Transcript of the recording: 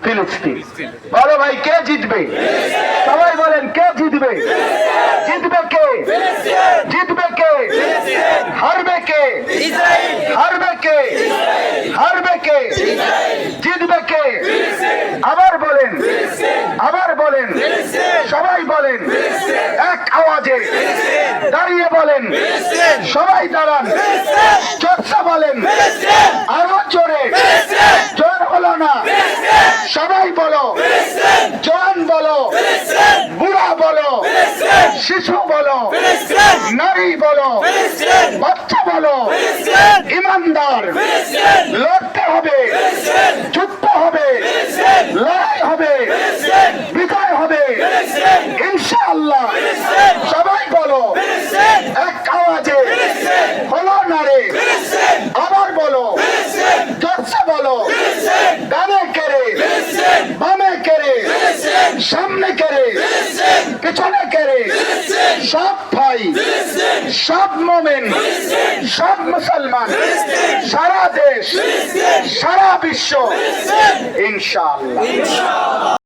ফিলিস্তিন। বলো ভাই, কে জিতবে? সবাই বলেন, কে জিতবে? জিতবে কে? জিতবে কে? হারবে কে? হারবে কে? হারবে কে? জিতবে কে? আবার বলেন, আবার বলেন, সবাই বলেন এক আওয়াজে, দাঁড়িয়ে বলেন, সবাই দাঁড়ান, চর্চা বলেন, আরো জোরে, জোর হলো না, সবাই বলো, জওয়ান বলো, বুড়া বলো, শিশু বলো, নারী বলো, বাচ্চা বলো, ইমানদার, লড়তে হবে, যুদ্ধ হবে, লড়াই হবে, বিজয় হবে ইনশাআল্লাহ। সবাই বলো এক আওয়াজে, হলো না রে, আবার বলো, জোরসে বলো, ডানে কেড়ে, বামে কেড়ে, সামনে কেড়ে, পিছনে কেড়ে, সব ভাই, সব মোমেন, সব মুসলমান, সারা দেশ, সারা বিশ্ব ইনশাআল্লাহ।